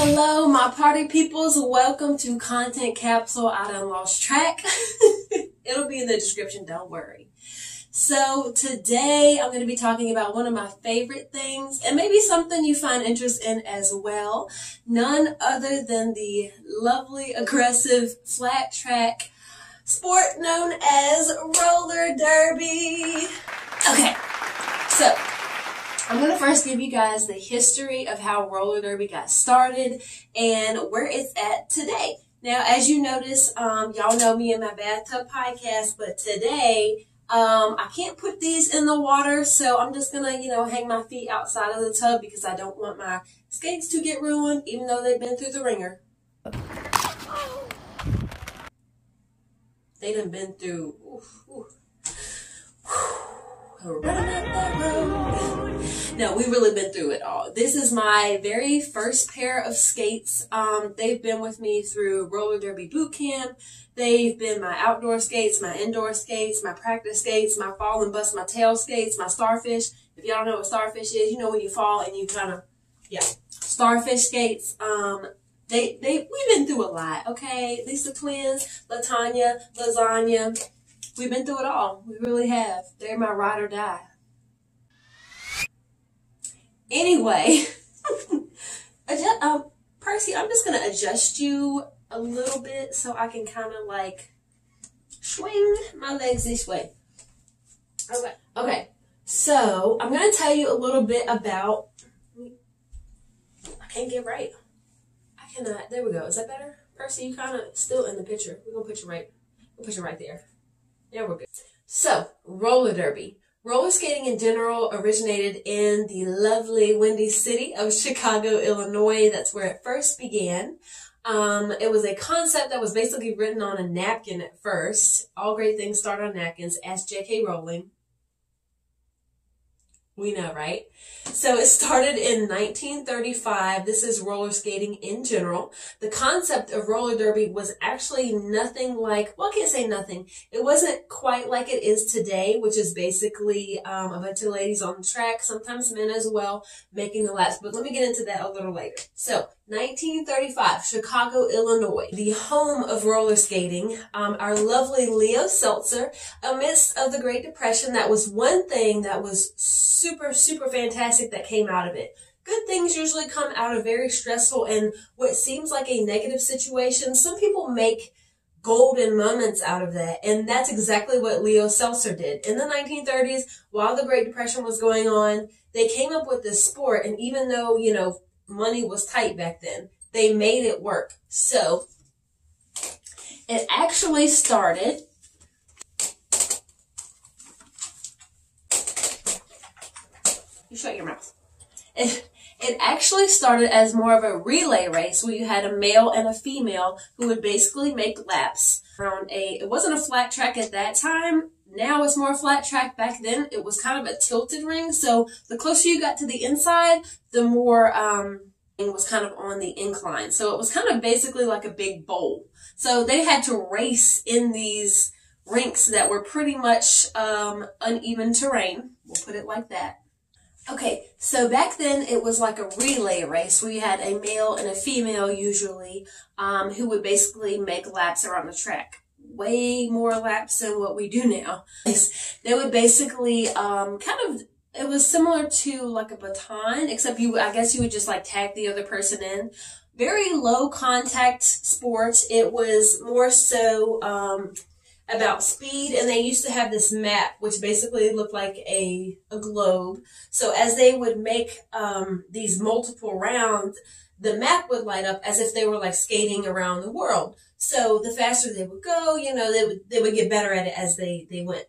Hello, my party peoples. Welcome to Content Capsule. I done lost track. It'll be in the description, don't worry. So today I'm going to be talking about one of my favorite things, and maybe something you find interest in as well. None other than the lovely, aggressive, flat track sport known as roller derby. Okay, so I'm going to first give you guys the history of how roller derby got started and where it's at today. Now, as you notice, y'all know me in my bathtub podcast, but today, I can't put these in the water, so I'm just going to, hang my feet outside of the tub because I don't want my skates to get ruined, even though they've been through the ringer. They done been through, running up that road. No, we really been through it all. This is my very first pair of skates. They've been with me through roller derby boot camp. They've been my outdoor skates, my indoor skates, my practice skates, my fall and bust my tail skates, my starfish. If y'all don't know what starfish is, you know when you fall and you starfish skates. We've been through a lot, okay? Lisa twins, LaTanya, Lasagna. We've been through it all. We really have. They're my ride or die. Anyway, Percy, I'm just going to adjust you a little bit so I can kind of like swing my legs this way. Okay. So I'm going to tell you a little bit about, I can't get right. I cannot. There we go. Is that better? Percy, you kind of still in the picture. We're going to put you right there. Yeah, we're good. So, roller derby. Roller skating in general originated in the lovely windy city of Chicago, Illinois. That's where it first began. It was a concept that was basically written on a napkin at first. All great things start on napkins. Ask J.K. Rowling. We know, right? So it started in 1935. This is roller skating in general. The concept of roller derby was actually nothing like, well, I can't say nothing. It wasn't quite like it is today, which is basically a bunch of ladies on the track, sometimes men as well, making the laps. But let me get into that a little later. So 1935, Chicago, Illinois, the home of roller skating. Our lovely Leo Seltzer, amidst of the Great Depression, that was one thing that was super, super fantastic that came out of it. Good things usually come out of very stressful and what seems like a negative situation. Some people make golden moments out of that, and that's exactly what Leo Seltzer did. In the 1930s, while the Great Depression was going on, they came up with this sport, and even though, money was tight back then, they made it work. So it actually started shut your mouth. It actually started as more of a relay race where you had a male and a female who would basically make laps around it wasn't a flat track at that time. Now it's more flat track. Back then it was kind of a tilted ring. So the closer you got to the inside, the more it was kind of on the incline. So it was kind of basically like a big bowl. So they had to race in these rinks that were pretty much uneven terrain. We'll put it like that. Okay, so back then it was like a relay race where you had a male and a female usually who would basically make laps around the track. Way more laps than what we do now. They would basically it was similar to like a baton, except I guess you would just like tag the other person in. Very low contact sport. It was more so about speed, and they used to have this map which basically looked like a globe. So as they would make these multiple rounds, the map would light up as if they were like skating around the world. So the faster they would go, they would get better at it as they went.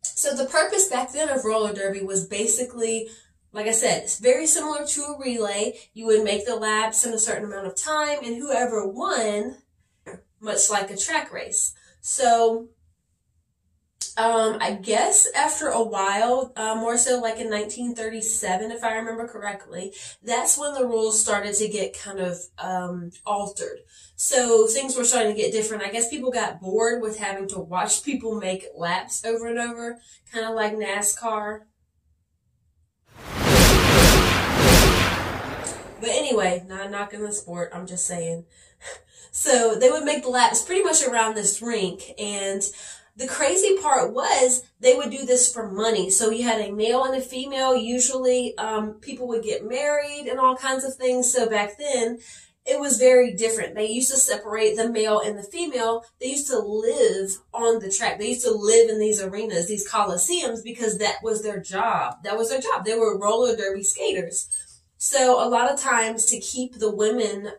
So the purpose back then of roller derby was basically, like I said, it's very similar to a relay. You would make the laps in a certain amount of time, and whoever won, much like a track race. So, I guess after a while, more so like in 1937, if I remember correctly, that's when the rules started to get kind of altered. So things were starting to get different. I guess people got bored with having to watch people make laps over and over, kind of like NASCAR. But anyway, not knocking the sport, I'm just saying. So they would make the laps pretty much around this rink, and the crazy part was they would do this for money. So you had a male and a female. Usually people would get married and all kinds of things. So back then it was very different. They used to separate the male and the female. They used to live on the track. They used to live in these arenas, these coliseums, because that was their job. That was their job. They were roller derby skaters. So a lot of times to keep the women,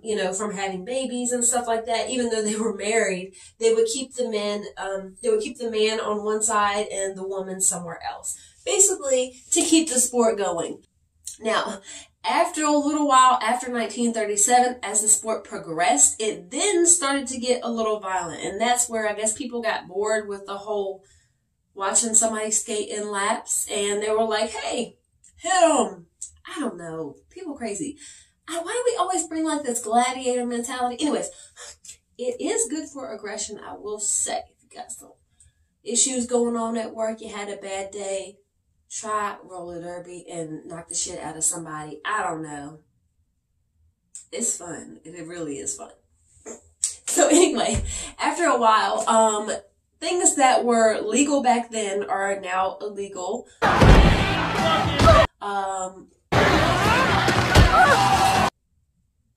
you know, from having babies and stuff like that, even though they were married, they would keep the men, they would keep the man on one side and the woman somewhere else, basically to keep the sport going. Now, after a little while, after 1937, as the sport progressed, it then started to get a little violent. And that's where I guess people got bored with the whole watching somebody skate in laps. And they were like, hey, hit them. I don't know. People crazy. Why do we always bring like this gladiator mentality? Anyways, it is good for aggression, I will say. If you got some issues going on at work, you had a bad day, try roller derby and knock the shit out of somebody. I don't know. It's fun. It really is fun. So anyway, after a while, things that were legal back then are now illegal.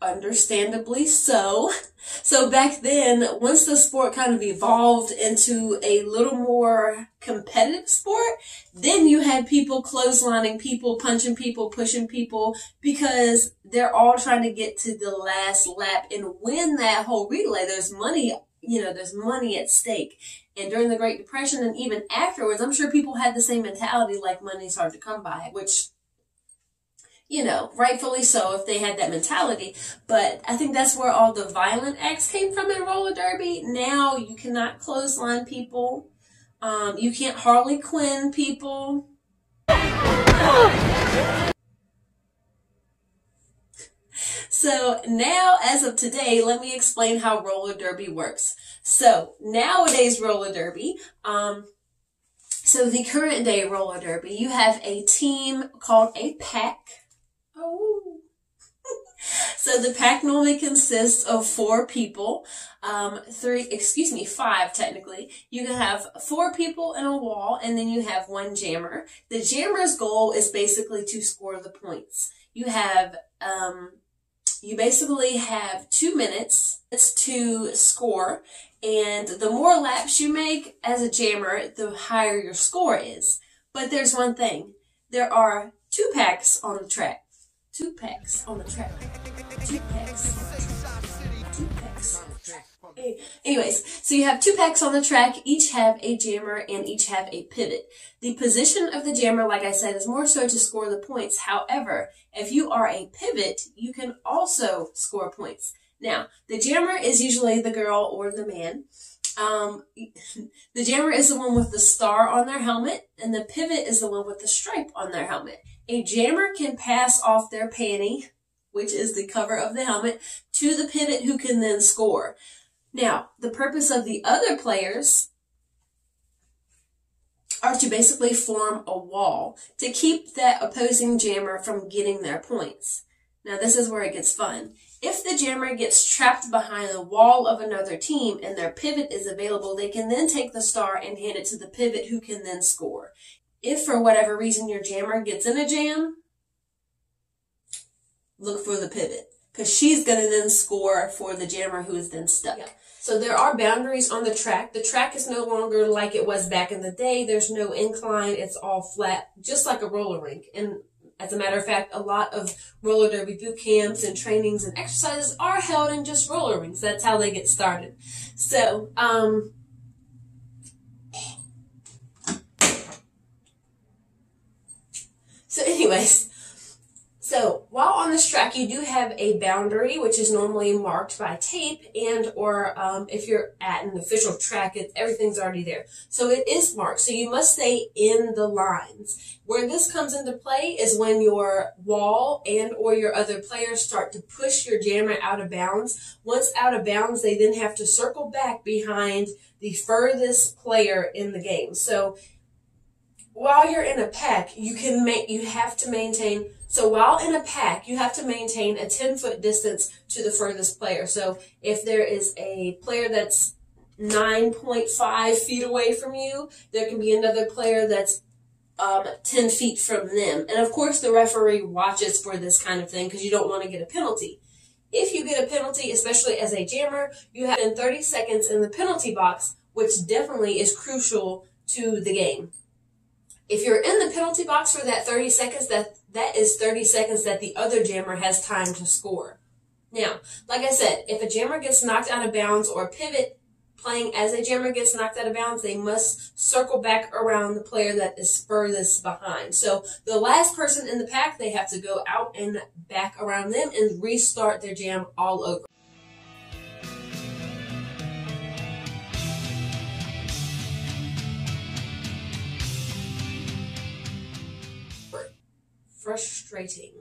Understandably so. So back then, once the sport kind of evolved into a little more competitive sport, then you had people clotheslining people, punching people, pushing people, because they're all trying to get to the last lap and win that whole relay. There's money, you know, there's money at stake. And during the Great Depression and even afterwards, I'm sure people had the same mentality, like money's hard to come by, which, you know, rightfully so if they had that mentality. But I think that's where all the violent acts came from in roller derby. Now you cannot clothesline people. You can't Harley Quinn people. So now, as of today, let me explain how roller derby works. So nowadays roller derby, so the current day roller derby, you have a team called a pack. Oh. So the pack normally consists of 4 people, 5 technically. You can have 4 people in a wall, and then you have 1 jammer. The jammer's goal is basically to score the points. You have, you basically have 2 minutes to score, and the more laps you make as a jammer, the higher your score is. But there's one thing. There are 2 packs on the track. 2 packs on the track. 2 packs. 2 packs on the track. Anyways, so you have 2 packs on the track. Each have a jammer and each have a pivot. The position of the jammer, like I said, is more so to score the points. However, if you are a pivot, you can also score points. Now, the jammer is usually the girl or the man. The jammer is the one with the star on their helmet, and the pivot is the one with the stripe on their helmet. A jammer can pass off their panty, which is the cover of the helmet, to the pivot who can then score. Now, the purpose of the other players are to basically form a wall to keep that opposing jammer from getting their points. Now, this is where it gets fun. If the jammer gets trapped behind the wall of another team and their pivot is available, they can then take the star and hand it to the pivot who can then score. If for whatever reason your jammer gets in a jam, look for the pivot, because she's going to then score for the jammer who is then stuck. Yeah. So there are boundaries on the track. The track is no longer like it was back in the day. There's no incline. It's all flat, just like a roller rink. And as a matter of fact, a lot of roller derby boot camps and trainings and exercises are held in just roller rinks. That's how they get started. So, anyways, so while on this track, you do have a boundary, which is normally marked by tape, and or if you're at an official track, everything's already there. So it is marked. So you must stay in the lines. Where this comes into play is when your wall and or your other players start to push your jammer out of bounds. Once out of bounds, they then have to circle back behind the furthest player in the game. So while you're in a pack, you have to maintain, so while in a pack, you have to maintain a 10-foot distance to the furthest player. So if there is a player that's 9.5 feet away from you, there can be another player that's 10 feet from them. And of course, the referee watches for this kind of thing because you don't want to get a penalty. If you get a penalty, especially as a jammer, you have 30 seconds in the penalty box, which definitely is crucial to the game. If you're in the penalty box for that 30 seconds, that is 30 seconds that the other jammer has time to score. Now, like I said, if a jammer gets knocked out of bounds or pivot, playing as a jammer gets knocked out of bounds, they must circle back around the player that is furthest behind. So the last person in the pack, they have to go out and back around them and restart their jam all over. Frustrating.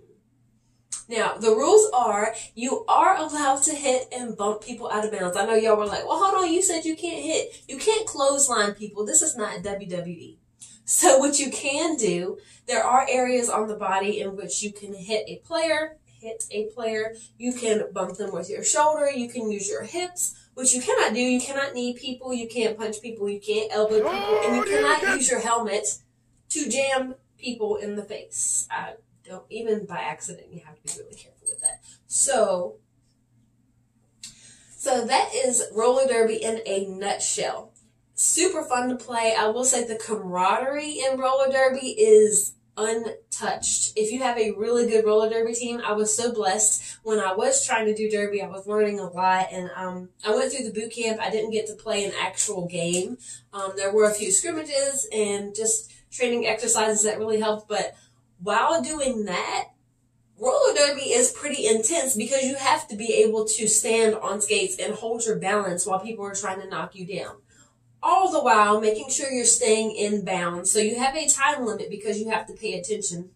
Now, the rules are you are allowed to hit and bump people out of bounds. I know y'all were like, well, hold on, you said you can't hit. You can't clothesline people. This is not WWE. So what you can do, there are areas on the body in which you can hit a player. You can bump them with your shoulder. You can use your hips. What you cannot do, you cannot knee people. You can't punch people. You can't elbow people. And you cannot use your helmet to jam people in the face. Don't, even by accident, you have to be really careful with that. So that is roller derby in a nutshell. Super fun to play. I will say the camaraderie in roller derby is untouched. If you have a really good roller derby team, I was so blessed when I was trying to do derby. I was learning a lot, and I went through the boot camp. I didn't get to play an actual game. There were a few scrimmages and just training exercises that really helped, but while doing that, roller derby is pretty intense because you have to be able to stand on skates and hold your balance while people are trying to knock you down. All the while making sure you're staying in bounds. So you have a time limit because you have to pay attention.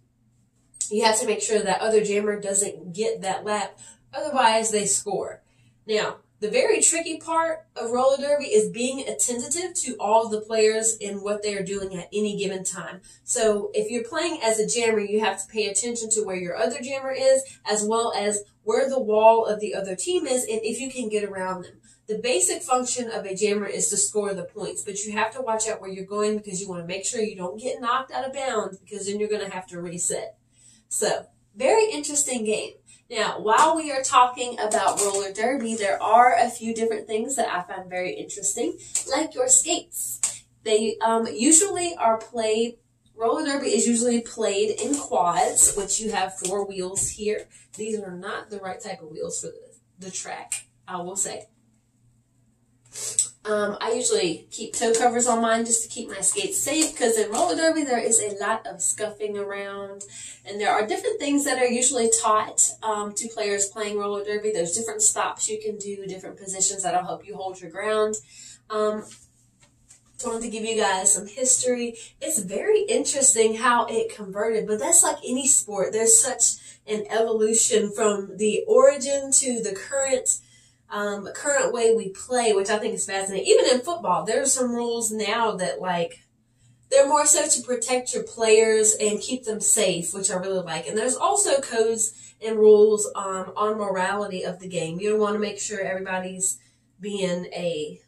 You have to make sure that other jammer doesn't get that lap, otherwise they score. Now, the very tricky part of roller derby is being attentive to all the players and what they are doing at any given time. So if you're playing as a jammer, you have to pay attention to where your other jammer is, as well as where the wall of the other team is, and if you can get around them. The basic function of a jammer is to score the points, but you have to watch out where you're going because you want to make sure you don't get knocked out of bounds, because then you're going to have to reset. So, very interesting game. Now, while we are talking about roller derby, there are a few different things that I find very interesting, like your skates. They usually are played, roller derby is usually played in quads, which you have 4 wheels here. These are not the right type of wheels for the track, I will say. I usually keep toe covers on mine just to keep my skates safe, because in roller derby there is a lot of scuffing around, and there are different things that are usually taught to players playing roller derby. There's different stops you can do, different positions that'll help you hold your ground. Wanted to give you guys some history. It's very interesting how it converted, but that's like any sport. There's such an evolution from the origin to the current way we play, which I think is fascinating. Even in football, there's some rules now that, like, they're more so to protect your players and keep them safe, which I really like. And there's also codes and rules on morality of the game. You want to make sure everybody's being a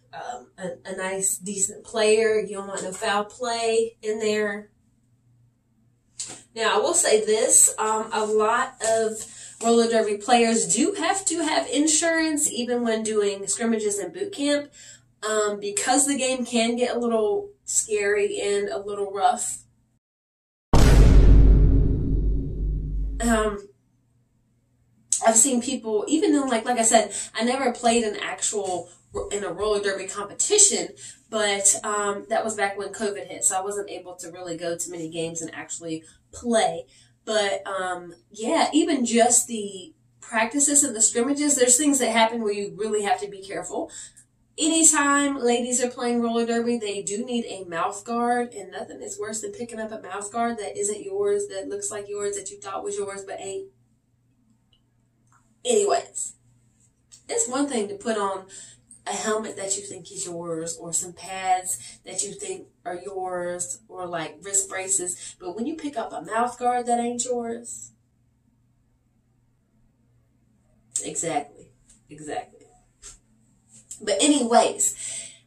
nice, decent player. You don't want no foul play in there. Now, I will say this, a lot of roller derby players do have to have insurance even when doing scrimmages and boot camp, because the game can get a little scary and a little rough. I've seen people, even though, like I said, I never played in a roller derby competition, but that was back when COVID hit, so I wasn't able to really go to many games and actually play. But yeah, even just the practices and the scrimmages, there's things that happen where you really have to be careful. Anytime ladies are playing roller derby, they do need a mouth guard, and nothing is worse than picking up a mouth guard that isn't yours, that looks like yours, that you thought was yours, but ain't. Anyways, it's one thing to put on a helmet that you think is yours, or some pads that you think are yours, or like wrist braces. But when you pick up a mouth guard that ain't yours, exactly. But anyways,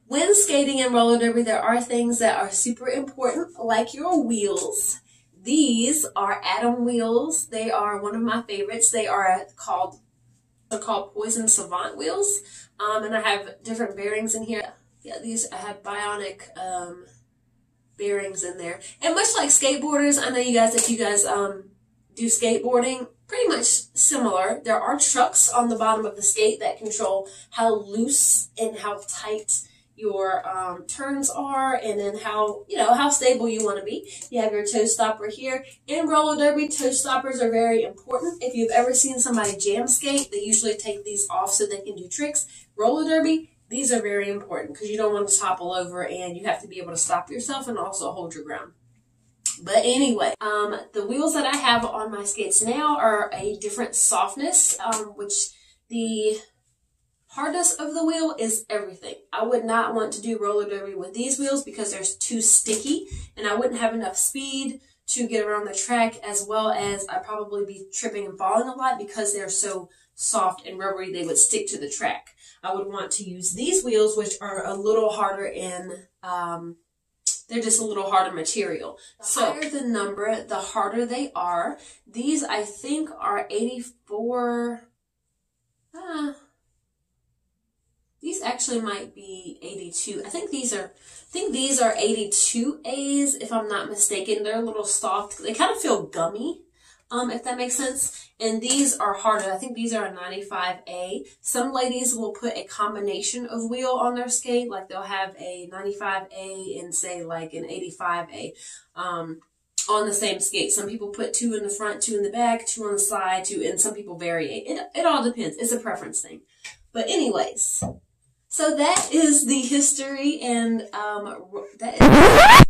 when skating and roller derby, there are things that are super important, like your wheels. These are Atom wheels. They are one of my favorites. They're called Poison Savant wheels. And I have different bearings in here. Yeah, I have bionic bearings in there. And much like skateboarders, I know you guys, if you guys do skateboarding, pretty much similar. There are trucks on the bottom of the skate that control how loose and how tight your turns are, and then how stable you want to be. You have your toe stopper here. In roller derby, toe stoppers are very important. If you've ever seen somebody jam skate, they usually take these off so they can do tricks. Roller derby, these are very important because you don't want to topple over, and you have to be able to stop yourself and also hold your ground. But anyway, the wheels that I have on my skates now are a different softness, which the hardness of the wheel is everything. I would not want to do roller derby with these wheels because they're too sticky, and I wouldn't have enough speed to get around the track, as well as I'd probably be tripping and falling a lot because they're so soft and rubbery they would stick to the track. I would want to use these wheels, which are a little harder they're just a little harder material. The higher the number, the harder they are. These, I think, are 84. These actually might be 82. I think these are 82As, if I'm not mistaken. They're a little soft. They kind of feel gummy, if that makes sense. And these are harder. I think these are a 95A. Some ladies will put a combination of wheel on their skate. Like they'll have a 95A and say like an 85A on the same skate. Some people put 2 in the front, 2 in the back, 2 on the side, 2, and some people vary. It all depends. It's a preference thing. But anyways, so that is the history, and that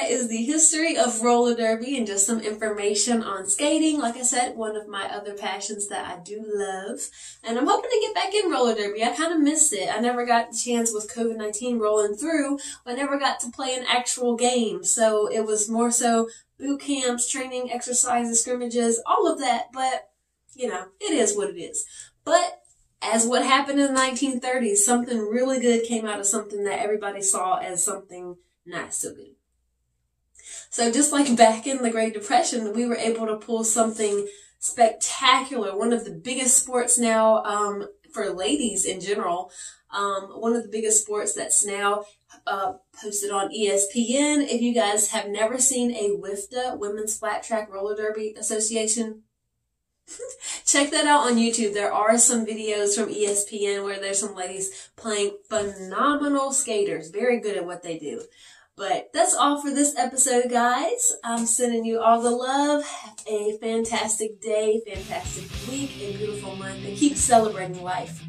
is the history of roller derby and just some information on skating. Like I said, one of my other passions that I do love. And I'm hoping to get back in roller derby. I kind of missed it. I never got the chance with COVID-19 rolling through. I never got to play an actual game. So it was more so boot camps, training, exercises, scrimmages, all of that. But, it is what it is. But as what happened in the 1930s, something really good came out of something that everybody saw as something not so good. So just like back in the Great Depression, we were able to pull something spectacular. One of the biggest sports now, for ladies in general, one of the biggest sports that's now posted on ESPN. If you guys have never seen a WFDA, Women's Flat Track Roller Derby Association, check that out on YouTube. There are some videos from ESPN where there's some ladies playing phenomenal skaters, very good at what they do. But that's all for this episode, guys. I'm sending you all the love. Have a fantastic day, fantastic week, a beautiful month, and keep celebrating life.